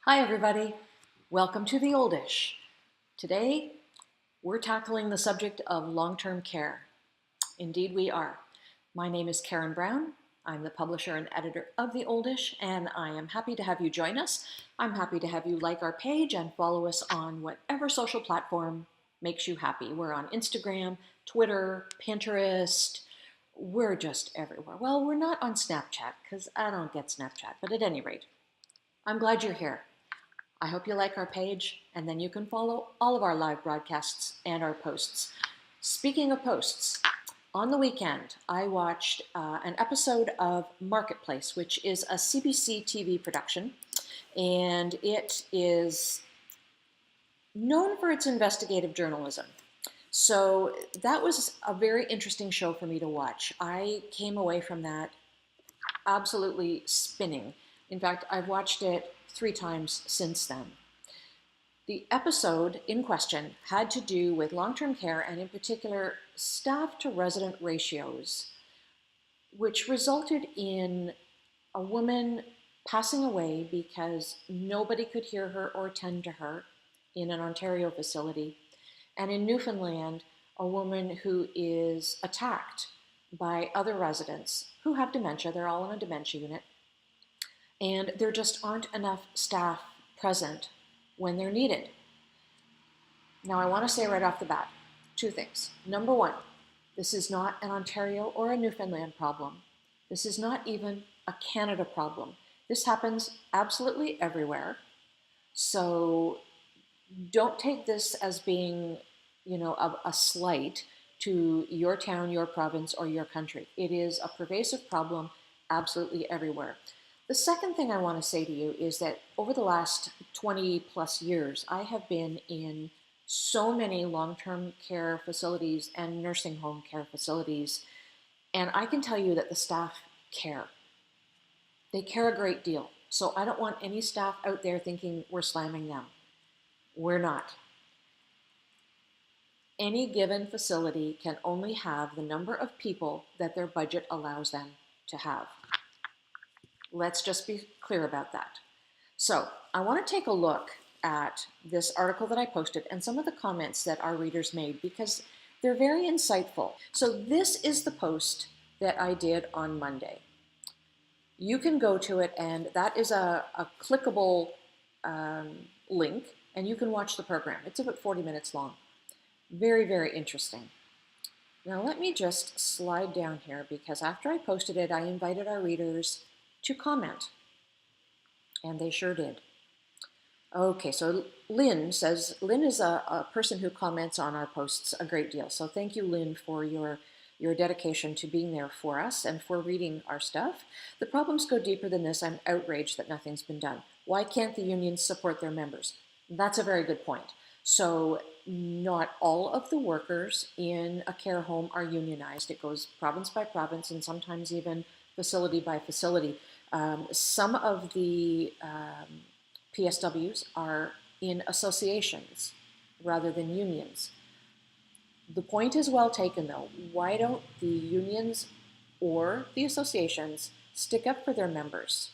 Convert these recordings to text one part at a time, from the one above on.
Hi, everybody. Welcome to The Oldish. Today, we're tackling the subject of long-term care. Indeed, we are. My name is Karen Brown. I'm the publisher and editor of The Oldish, and I am happy to have you join us. I'm happy to have you like our page and follow us on whatever social platform makes you happy. We're on Instagram, Twitter, Pinterest. We're just everywhere. Well, we're not on Snapchat because I don't get Snapchat, but at any rate, I'm glad you're here. I hope you like our page, and then you can follow all of our live broadcasts and our posts. Speaking of posts, on the weekend, I watched an episode of Marketplace, which is a CBC TV production, and it is known for its investigative journalism. So that was a very interesting show for me to watch. I came away from that absolutely spinning. In fact, I've watched it 3 times since then. The episode in question had to do with long-term care and in particular staff to resident ratios, which resulted in a woman passing away because nobody could hear her or tend to her in an Ontario facility. And in Newfoundland, a woman who is attacked by other residents who have dementia. They're all in a dementia unit. And there just aren't enough staff present when they're needed. Now, I want to say right off the bat, 2 things. Number 1, this is not an Ontario or a Newfoundland problem. This is not even a Canada problem. This happens absolutely everywhere. So don't take this as being, a slight to your town, your province, or your country. It is a pervasive problem absolutely everywhere. The second thing I want to say to you is that over the last 20 plus years, I have been in so many long-term care facilities and nursing home care facilities, and I can tell you that the staff care. They care a great deal. So I don't want any staff out there thinking we're slamming them. We're not. Any given facility can only have the number of people that their budget allows them to have. Let's just be clear about that. So I want to take a look at this article that I posted and some of the comments that our readers made because they're very insightful. So this is the post that I did on Monday. You can go to it, and that is a clickable link, and you can watch the program. It's about 40 minutes long. Very, very interesting. Now let me just slide down here because after I posted it, I invited our readers to comment, and they sure did. Okay, so Lynn says, Lynn is a person who comments on our posts a great deal. So thank you, Lynn, for your dedication to being there for us and for reading our stuff. The problems go deeper than this. I'm outraged that nothing's been done. Why can't the unions support their members? That's a very good point. So not all of the workers in a care home are unionized. It goes province by province and sometimes even facility by facility. Some of the PSWs are in associations rather than unions. The point is well taken, though. Why don't the unions or the associations stick up for their members?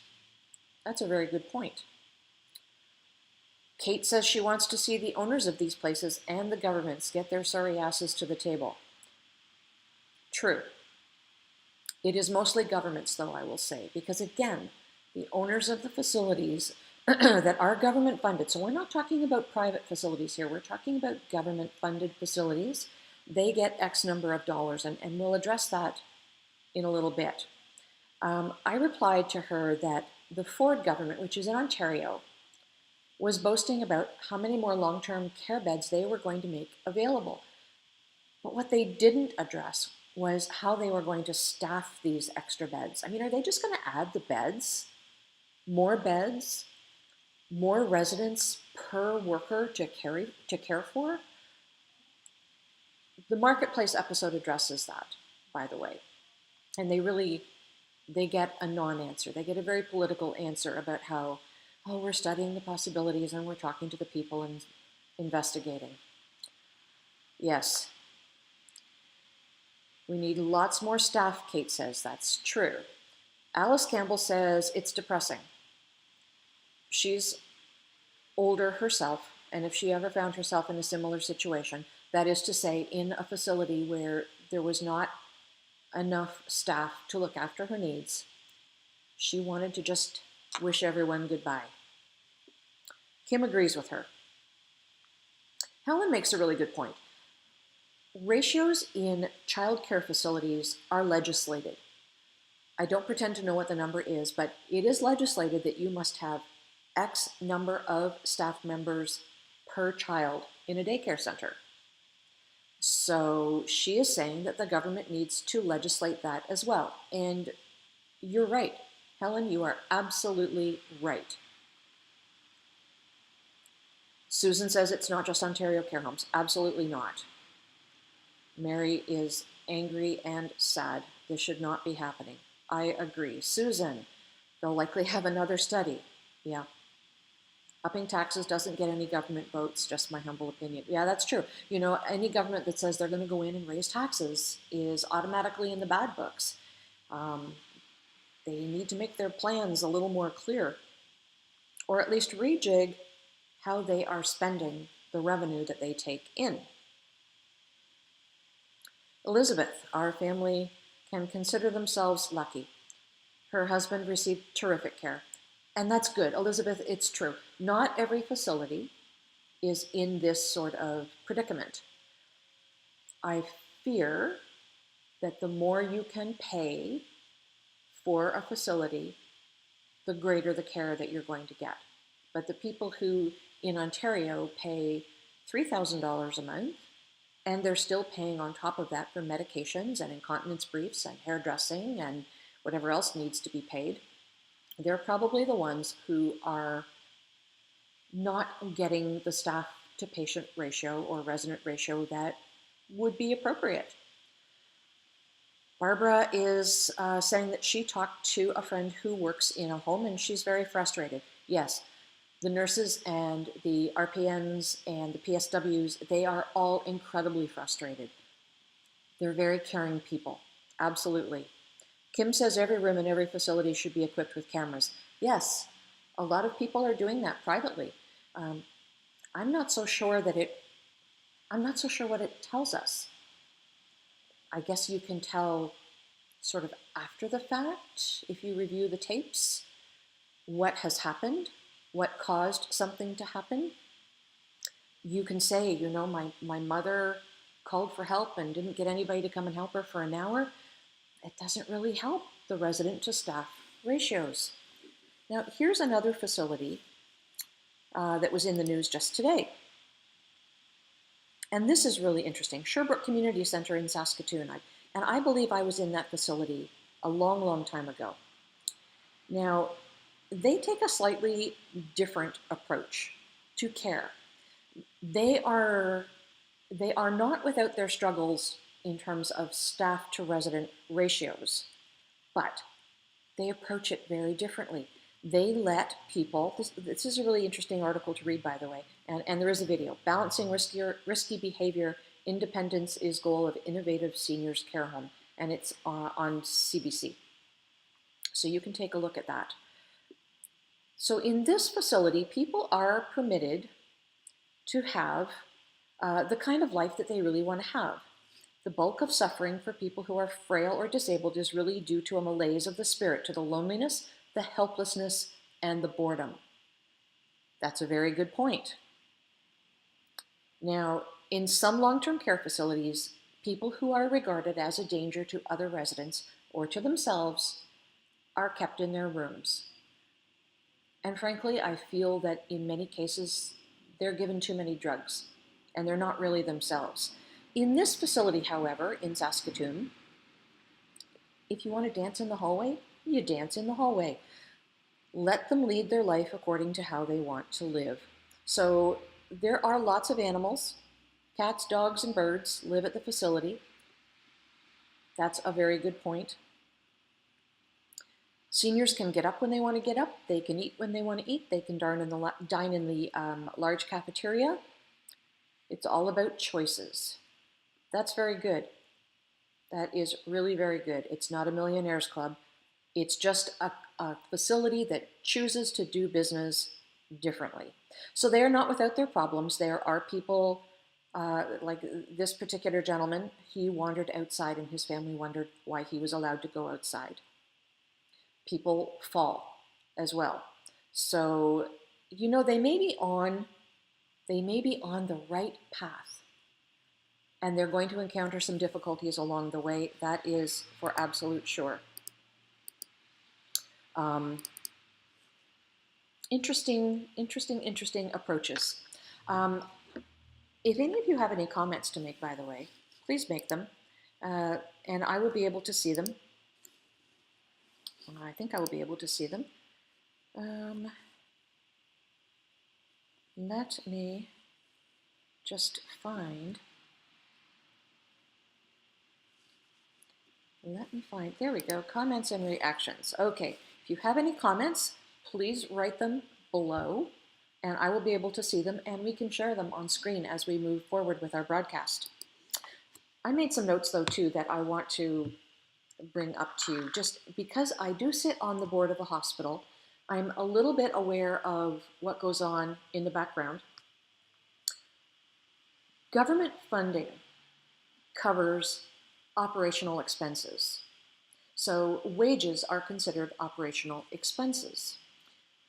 That's a very good point. Kate says she wants to see the owners of these places and the governments get their sorry asses to the table. True. It is mostly governments, though, I will say, because again, the owners of the facilities that are government funded, so we're not talking about private facilities here, we're talking about government funded facilities. They get X number of dollars, and we'll address that in a little bit. I replied to her that the Ford government, which is in Ontario, was boasting about how many more long-term care beds they were going to make available. But what they didn't address was how they were going to staff these extra beds. I mean, are they just going to add the beds? More beds? More residents per worker to care for? The Marketplace episode addresses that, by the way. And they get a non-answer. They get a very political answer about how, oh, we're studying the possibilities and we're talking to the people and investigating. Yes. We need lots more staff, Kate says. That's true. Alice Campbell says it's depressing. She's older herself, and if she ever found herself in a similar situation, that is to say, in a facility where there was not enough staff to look after her needs, she wanted to just wish everyone goodbye. Kim agrees with her. Helen makes a really good point. Ratios in child care facilities are legislated. I don't pretend to know what the number is, but it is legislated that you must have X number of staff members per child in a daycare center. So she is saying that the government needs to legislate that as well. And you're right, Helen, you are absolutely right. Susan says it's not just Ontario care homes. Absolutely not. Mary is angry and sad. This should not be happening. I agree. Susan, they'll likely have another study. Yeah. Upping taxes doesn't get any government votes, just my humble opinion. Yeah, that's true. You know, any government that says they're going to go in and raise taxes is automatically in the bad books. They need to make their plans a little more clear, or at least rejig how they are spending the revenue that they take in. Elizabeth, our family can consider themselves lucky. Her husband received terrific care. And that's good. Elizabeth, it's true. Not every facility is in this sort of predicament. I fear that the more you can pay for a facility, the greater the care that you're going to get. But the people who in Ontario pay $3,000 a month, and they're still paying on top of that for medications and incontinence briefs and hairdressing and whatever else needs to be paid, they're probably the ones who are not getting the staff to patient ratio or resident ratio that would be appropriate. Barbara is saying that she talked to a friend who works in a home and she's very frustrated. Yes, the nurses and the RPNs and the PSWs, they are all incredibly frustrated. They're very caring people, absolutely. Kim says every room in every facility should be equipped with cameras. Yes, a lot of people are doing that privately. I'm not so sure what it tells us. I guess you can tell sort of after the fact, if you review the tapes, what has happened, what caused something to happen. You can say, you know, my mother called for help and didn't get anybody to come and help her for an hour. It doesn't really help the resident to staff ratios. Now, here's another facility that was in the news just today. And this is really interesting. Sherbrooke Community Center in Saskatoon. And I believe I was in that facility a long, long time ago. Now, they take a slightly different approach to care. They are not without their struggles in terms of staff to resident ratios, but they approach it very differently. They let people, this is a really interesting article to read, by the way, and there is a video, Balancing Risky Behavior, Independence is Goal of Innovative Seniors Care Home, and it's on CBC. So you can take a look at that. So in this facility, people are permitted to have the kind of life that they really want to have. The bulk of suffering for people who are frail or disabled is really due to a malaise of the spirit, to the loneliness, the helplessness, and the boredom. That's a very good point. Now, in some long-term care facilities, people who are regarded as a danger to other residents or to themselves are kept in their rooms. And frankly, I feel that in many cases, they're given too many drugs, and they're not really themselves. In this facility, however, in Saskatoon, if you want to dance in the hallway, you dance in the hallway. Let them lead their life according to how they want to live. So there are lots of animals, cats, dogs, and birds live at the facility. That's a very good point. Seniors can get up when they want to get up. They can eat when they want to eat. They can dine in the large cafeteria. It's all about choices. That's very good. That is really very good. It's not a millionaire's club. It's just a facility that chooses to do business differently. So they are not without their problems. There are people like this particular gentleman, he wandered outside and his family wondered why he was allowed to go outside. People fall as well. So, you know, they may be on the right path and they're going to encounter some difficulties along the way. That is for absolute sure. Um, interesting approaches. Um, if any of you have any comments to make, by the way, please make them, and I will be able to see them. I think I will be able to see them. Let me just find, there we go, comments and reactions. Okay, if you have any comments, please write them below and I will be able to see them and we can share them on screen as we move forward with our broadcast. I made some notes though too that I want to bring up to you, just because I do sit on the board of a hospital. I'm a little bit aware of what goes on in the background. Government funding covers operational expenses. So wages are considered operational expenses.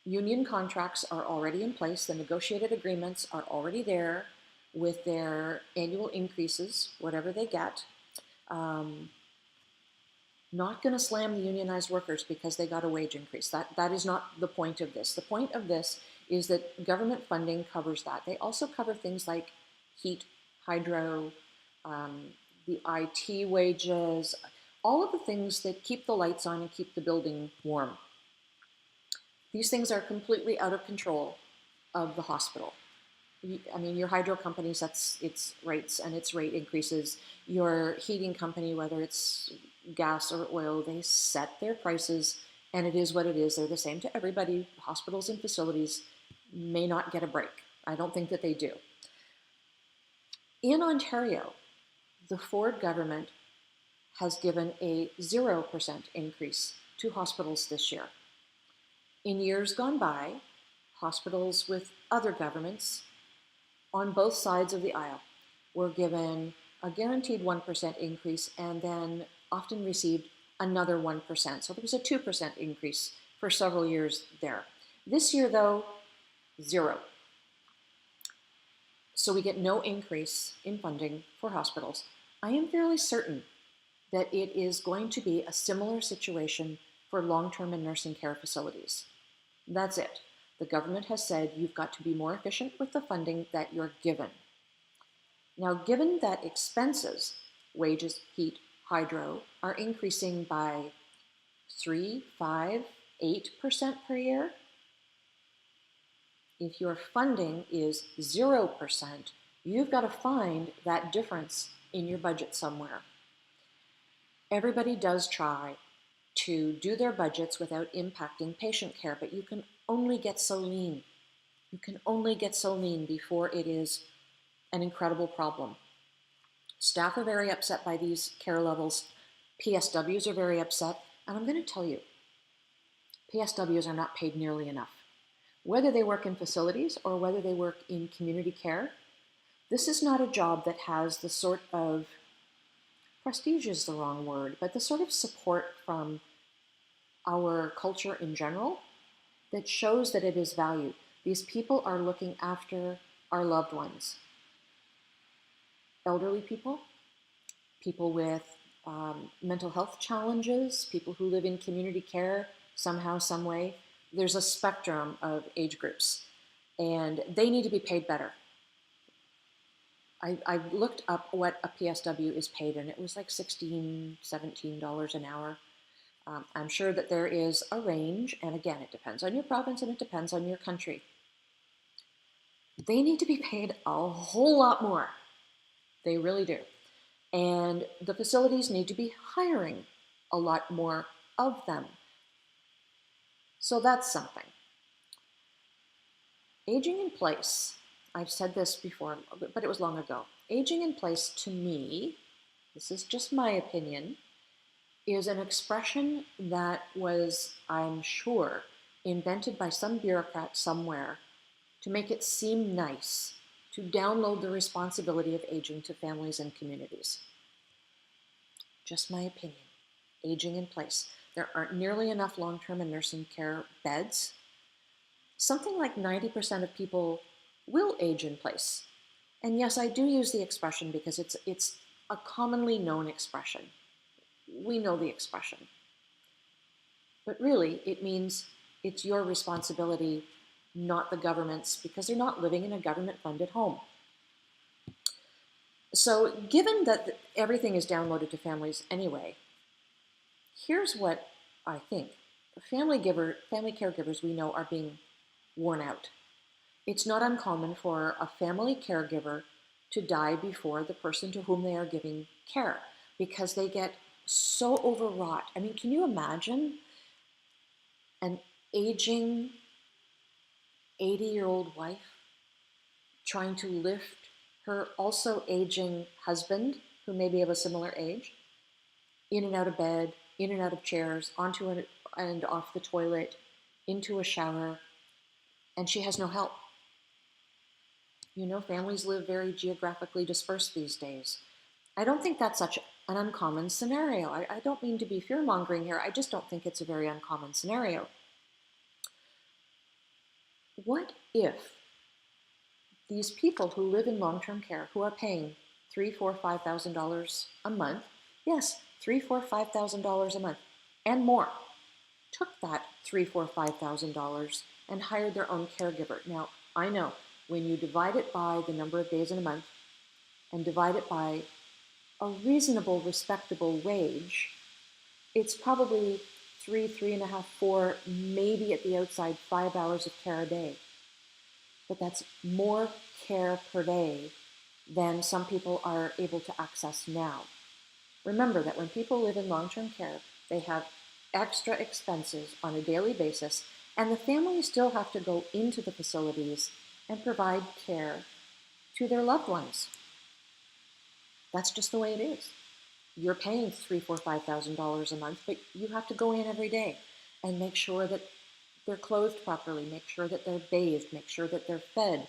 Union contracts are already in place. The negotiated agreements are already there with their annual increases, whatever they get. Not going to slam the unionized workers because they got a wage increase. That is not the point of this. The point of this is that government funding covers that. They also cover things like heat, hydro, the IT wages, all of the things that keep the lights on and keep the building warm. These things are completely out of control of the hospital. I mean, your hydro company sets its rates and its rate increases. Your heating company, whether it's gas or oil, they set their prices and it is what it is. They're the same to everybody. Hospitals and facilities may not get a break. I don't think that they do. In Ontario, the Ford government has given a 0% increase to hospitals this year. In years gone by, hospitals with other governments on both sides of the aisle were given a guaranteed 1% increase and then often received another 1%. So there was a 2% increase for several years there. This year, though, 0. So we get no increase in funding for hospitals. I am fairly certain that it is going to be a similar situation for long-term and nursing care facilities. That's it. The government has said you've got to be more efficient with the funding that you're given. Now, given that expenses, wages, heat, hydro, are increasing by 3, 5, 8% per year, if your funding is 0%, you've got to find that difference in your budget somewhere. Everybody does try to do their budgets without impacting patient care, but you can only get so lean. You can only get so lean before it is an incredible problem. Staff are very upset by these care levels. PSWs are very upset. And I'm going to tell you, PSWs are not paid nearly enough. Whether they work in facilities or whether they work in community care, this is not a job that has the sort of, prestige is the wrong word, but the sort of support from our culture in general that shows that it is valued. These people are looking after our loved ones. Elderly people, people with mental health challenges, people who live in community care somehow, some way. There's a spectrum of age groups and they need to be paid better. I looked up what a PSW is paid and it was like $16, $17 an hour. I'm sure that there is a range, and again, it depends on your province and it depends on your country. They need to be paid a whole lot more. They really do. And the facilities need to be hiring a lot more of them. So that's something. Aging in place. I've said this before, but it was long ago. Aging in place, to me, this is just my opinion, is an expression that was, I'm sure, invented by some bureaucrat somewhere to make it seem nice, to download the responsibility of aging to families and communities. Just my opinion. Aging in place. There aren't nearly enough long-term and nursing care beds. Something like 90% of people will age in place. And yes, I do use the expression because it's a commonly known expression. We know the expression. But really, it means it's your responsibility, not the government's, because they're not living in a government-funded home. So given that everything is downloaded to families anyway, here's what I think. Family caregivers we know are being worn out. It's not uncommon for a family caregiver to die before the person to whom they are giving care because they get so overwrought. I mean, can you imagine an aging 80-year-old wife trying to lift her also aging husband, who may be of a similar age, in and out of bed, in and out of chairs, onto and off the toilet, into a shower, and she has no help. You know, families live very geographically dispersed these days. I don't think that's such an uncommon scenario. I don't mean to be fear-mongering here. I just don't think it's a very uncommon scenario. What if these people who live in long-term care, who are paying $3,000, $4,000, $5,000 a month, yes, $3,000, $4,000, $5,000 a month, and more, took that $3,000, $4,000, $5,000 and hired their own caregiver? Now, I know when you divide it by the number of days in a month and divide it by a reasonable, respectable wage, it's probably 3.5, 4, maybe at the outside 5 hours of care a day. But that's more care per day than some people are able to access now. Remember that when people live in long-term care, they have extra expenses on a daily basis, and the families still have to go into the facilities and provide care to their loved ones. That's just the way it is. You're paying $3,000, $4,000, $5,000 a month, but you have to go in every day and make sure that they're clothed properly, make sure that they're bathed, make sure that they're fed.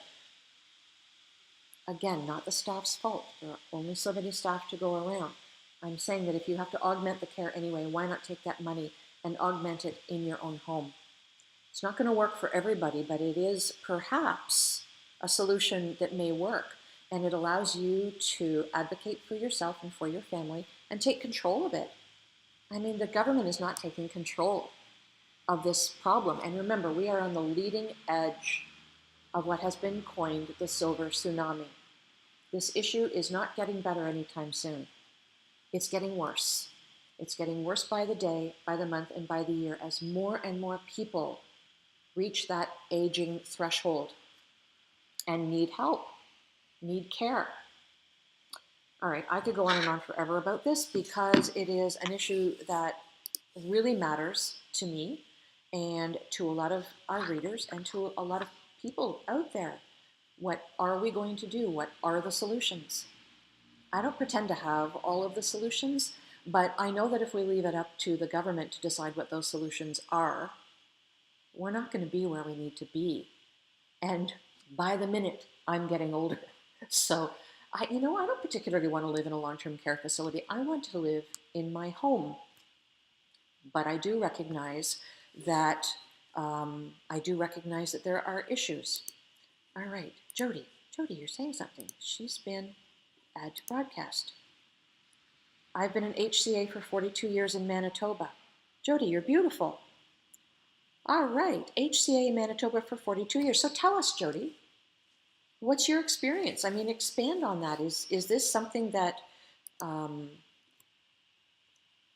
Again, not the staff's fault. There are only so many staff to go around. I'm saying that if you have to augment the care anyway, why not take that money and augment it in your own home? It's not going to work for everybody, but it is perhaps a solution that may work. And it allows you to advocate for yourself and for your family and take control of it. I mean, the government is not taking control of this problem. And remember, we are on the leading edge of what has been coined the silver tsunami. This issue is not getting better anytime soon. It's getting worse. It's getting worse by the day, by the month, and by the year as more and more people reach that aging threshold and need help, need care. All right, I could go on and on forever about this because it is an issue that really matters to me and to a lot of our readers and to a lot of people out there. What are we going to do? What are the solutions? I don't pretend to have all of the solutions, but I know that if we leave it up to the government to decide what those solutions are, we're not going to be where we need to be. And by the minute, I'm getting older. So, I don't particularly want to live in a long-term care facility. I want to live in my home. But I do recognize that there are issues. All right, Jody, you're saying something. She's been add to broadcast. I've been an HCA for 42 years in Manitoba. Jody, you're beautiful. All right, HCA in Manitoba for 42 years. So tell us, Jody, what's your experience? I mean, expand on that. Is this something that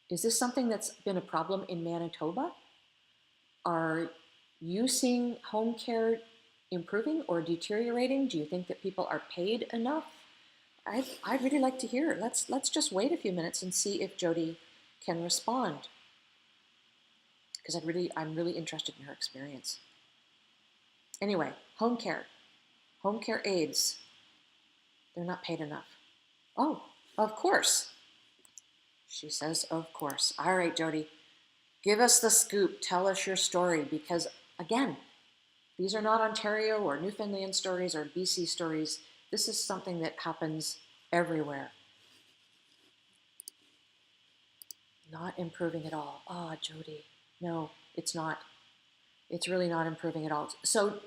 that's been a problem in Manitoba? Are you seeing home care improving or deteriorating? Do you think that people are paid enough? I'd really like to hear. Let's just wait a few minutes and see if Jody can respond, because I'm really interested in her experience. Anyway, home care aides, they're not paid enough. Oh, of course. She says, of course. All right, Jody, give us the scoop. Tell us your story, because again, These are not Ontario or Newfoundland stories or BC stories. This is something that happens everywhere. Not improving at all. Ah, Jody. No, it's not. It's really not improving at all. So,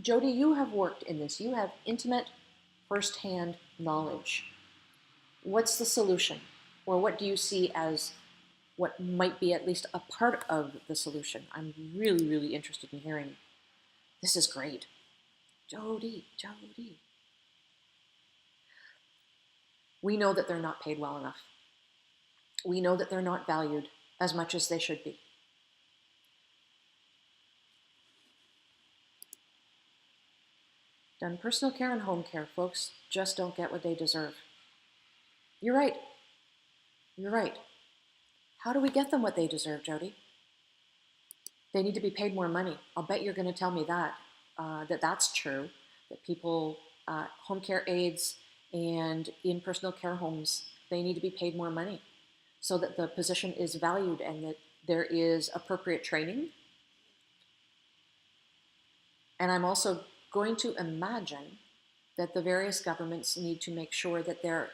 Jody, you have worked in this. You have intimate, firsthand knowledge. What's the solution? Or what do you see as what might be at least a part of the solution? I'm really, really interested in hearing. This is great. Jody, Jody. We know that they're not paid well enough. We know that they're not valued as much as they should be. Done personal care and home care, folks just don't get what they deserve. You're right. You're right. How do we get them what they deserve, Jody? They need to be paid more money. I'll bet you're going to tell me that, that's true, that people, home care aides and in personal care homes, they need to be paid more money so that the position is valued and that there is appropriate training. And I'm also going to imagine that the various governments need to make sure that there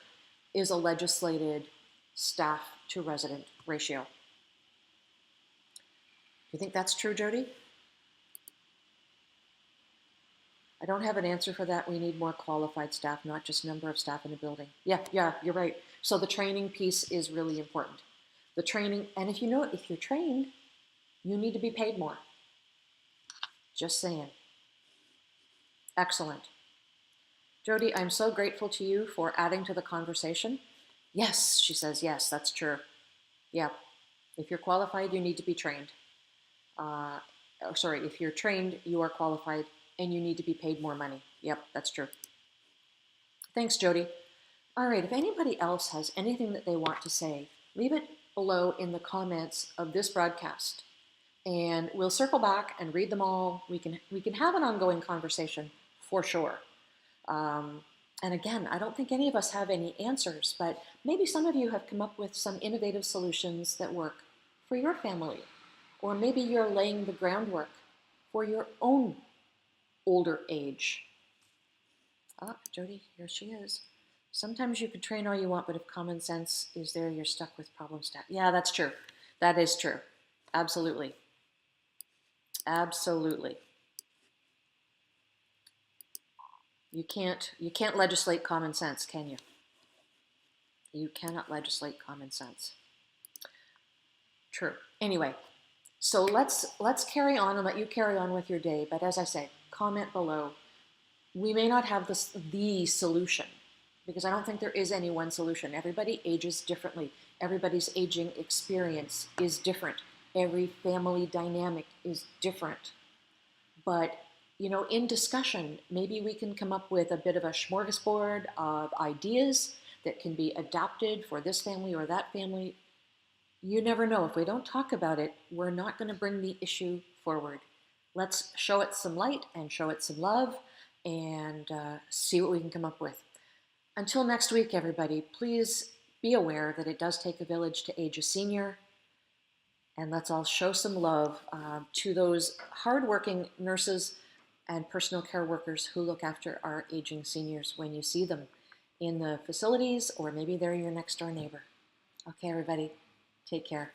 is a legislated staff to resident ratio. Do you think that's true, Jody? I don't have an answer for that. We need more qualified staff, not just number of staff in a building. Yeah, you're right. So the training piece is really important. The training, and if you're trained, you need to be paid more. Just saying. Excellent. Jody, I'm so grateful to you for adding to the conversation. Yes, she says, yes, that's true. Yeah, if you're qualified, you need to be trained. If you're trained, you are qualified and you need to be paid more money. Yep, that's true. Thanks, Jody. All right, if anybody else has anything that they want to say, leave it below in the comments of this broadcast. And we'll circle back and read them all. We can have an ongoing conversation for sure. And again, I don't think any of us have any answers, but maybe some of you have come up with some innovative solutions that work for your family. Or maybe you're laying the groundwork for your own older age. Ah, Jody, here she is. Sometimes you can train all you want, but if common sense is there, you're stuck with problem staff. Yeah, that's true. That is true. Absolutely. Absolutely. You can't legislate common sense, can you? You cannot legislate common sense. True. Anyway, so let's carry on and let you carry on with your day. But as I say, comment below. We may not have the solution because I don't think there is any one solution. Everybody ages differently. Everybody's aging experience is different. Every family dynamic is different. But in discussion, maybe we can come up with a bit of a smorgasbord of ideas that can be adapted for this family or that family. You never know. If we don't talk about it, we're not going to bring the issue forward. Let's show it some light and show it some love and see what we can come up with. Until next week, everybody, please be aware that it does take a village to age a senior. And let's all show some love to those hardworking nurses and personal care workers who look after our aging seniors when you see them in the facilities or maybe they're your next door neighbor. Okay, everybody, take care.